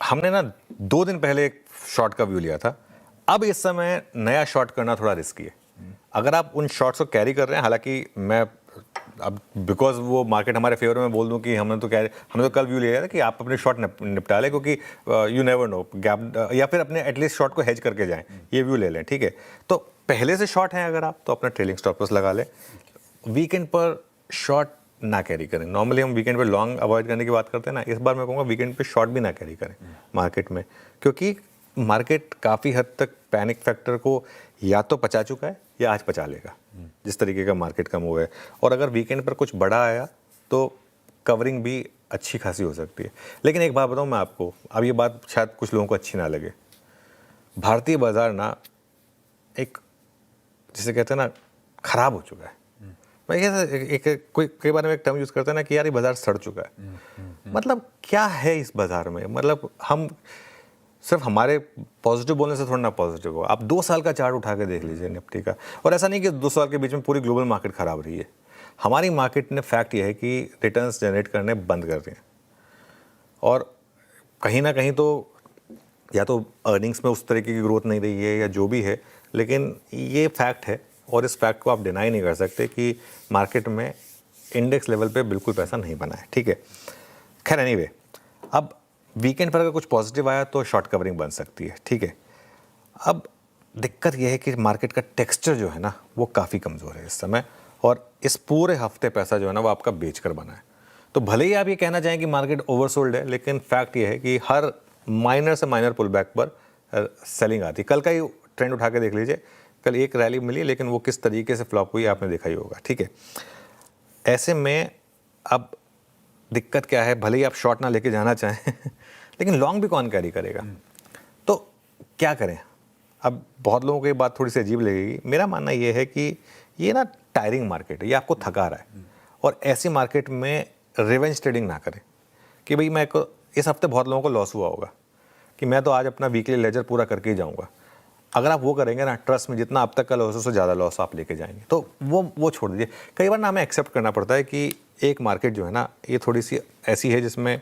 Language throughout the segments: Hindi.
हमने ना 2 दिन पहले एक शॉर्ट का व्यू लिया था। अब इस समय नया शॉर्ट करना थोड़ा रिस्की है। अगर आप उन शॉर्ट्स को कैरी कर रहे हैं, हालांकि मैं अब बिकॉज वो मार्केट हमारे फेवर में बोल दूं कि हमने तो कल व्यू लिया था कि आप अपने शॉर्ट निपटा लें, क्योंकि यू नेवर नो गैप, या फिर अपने एटलीस्ट शॉर्ट को हेज करके जाएं, ये व्यू ले लें, ठीक है। तो पहले से शॉर्ट हैं अगर आप, तो अपना ट्रेलिंग स्टॉप लॉस लगा लें। वीकेंड पर शॉर्ट ना कैरी करें। नॉर्मली हम वीकेंड पे लॉन्ग अवॉइड करने की बात करते हैं ना, इस बार मैं कहूँगा वीकेंड पे शॉर्ट भी ना कैरी करें मार्केट में, क्योंकि मार्केट काफ़ी हद तक पैनिक फैक्टर को या तो पचा चुका है या आज पचा लेगा, जिस तरीके का मार्केट का मूव है। और अगर वीकेंड पर कुछ बड़ा आया तो कवरिंग भी अच्छी खासी हो सकती है। लेकिन एक बात बताऊँ मैं आपको, अब ये बात शायद कुछ लोगों को अच्छी ना लगे, भारतीय बाजार ना एक, जिसे कहते हैं ना, खराब हो चुका है। मैं एक कोई कई बार में एक टर्म यूज़ करते हैं ना कि यार ये बाजार सड़ चुका है। मतलब क्या है इस बाजार में? मतलब हम सिर्फ हमारे पॉजिटिव बोलने से थोड़ा ना पॉजिटिव हो। आप 2 साल का चार्ट उठा के देख लीजिए निफ्टी का, और ऐसा नहीं कि 2 साल के बीच में पूरी ग्लोबल मार्केट खराब रही है। हमारी मार्केट ने फैक्ट यह है कि रिटर्न्स जनरेट करने बंद कर दिए, और कहीं ना कहीं तो या तो अर्निंग्स में उस तरीके की ग्रोथ नहीं रही है या जो भी है, लेकिन ये फैक्ट है और इस फैक्ट को आप डिनाई नहीं कर सकते कि मार्केट में इंडेक्स लेवल पे बिल्कुल पैसा नहीं बना है, ठीक है। खैर एनीवे, अब वीकेंड पर अगर कुछ पॉजिटिव आया तो शॉर्ट कवरिंग बन सकती है, ठीक है। अब दिक्कत यह है कि मार्केट का टेक्सचर जो है ना वो काफ़ी कमज़ोर है इस समय, और इस पूरे हफ्ते पैसा जो है ना वो आपका बेच कर बना है। तो भले ही आप ये कहना चाहें कि मार्केट ओवरसोल्ड है, लेकिन फैक्ट ये है कि हर माइनर से माइनर पुल बैक पर सेलिंग आती है। कल का ही ट्रेंड उठा के देख लीजिए, कल एक रैली मिली, लेकिन वो किस तरीके से फ्लॉप हुई आपने देखा ही होगा, ठीक है। ऐसे में अब दिक्कत क्या है, भले ही आप शॉर्ट ना लेके जाना चाहें लेकिन लॉन्ग भी कौन कैरी करेगा? तो क्या करें? अब बहुत लोगों को ये बात थोड़ी सी अजीब लगेगी। मेरा मानना ये है कि ये ना टायरिंग मार्केट है, ये आपको थका रहा है, और ऐसी मार्केट में रिवेंज ट्रेडिंग ना करें कि भाई इस हफ्ते बहुत लोगों को लॉस हुआ होगा कि मैं तो आज अपना वीकली लेजर पूरा करके ही जाऊँगा। अगर आप वो करेंगे ना, ट्रस्ट में जितना अब तक का लॉस है उससे ज़्यादा लॉस आप लेके जाएंगे। तो वो छोड़ दीजिए। कई बार ना हमें एक्सेप्ट करना पड़ता है कि एक मार्केट जो है ना ये थोड़ी सी ऐसी है जिसमें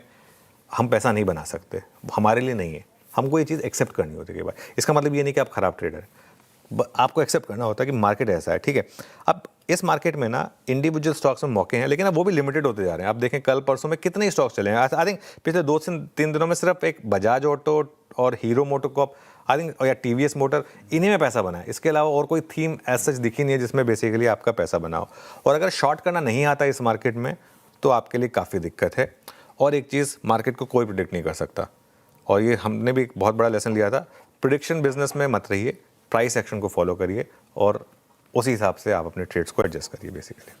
हम पैसा नहीं बना सकते, हमारे लिए नहीं है। हमको ये चीज़ एक्सेप्ट करनी होती है कई बार। इसका मतलब ये नहीं कि आप ख़राब ट्रेडर हैं, आपको एक्सेप्ट करना होता है कि मार्केट ऐसा है, ठीक है। अब इस मार्केट में ना इंडिविजुअल स्टॉक्स में मौके हैं, लेकिन अब वो भी लिमिटेड होते जा रहे हैं। आप देखें कल परसों में कितने स्टॉक्स चले हैं। आई थिंक पिछले 2 से 3 दिनों में सिर्फ एक बजाज ऑटो और हीरो मोटोकॉर्प, आई थिंक, या टीवीएस मोटर, इन्हीं में पैसा बना है। इसके अलावा और कोई थीम एज सच दिखी नहीं है जिसमें बेसिकली आपका पैसा बना हो। और अगर शॉर्ट करना नहीं आता इस मार्केट में तो आपके लिए काफ़ी दिक्कत है। और एक चीज़, मार्केट को कोई प्रिडिक्ट नहीं कर सकता, और ये हमने भी एक बहुत बड़ा लेसन लिया था। प्रिडिक्शन बिजनेस में मत रहिए, प्राइस एक्शन को फॉलो करिए और उसी हिसाब से आप अपने ट्रेड्स को एडजस्ट करिए बेसिकली।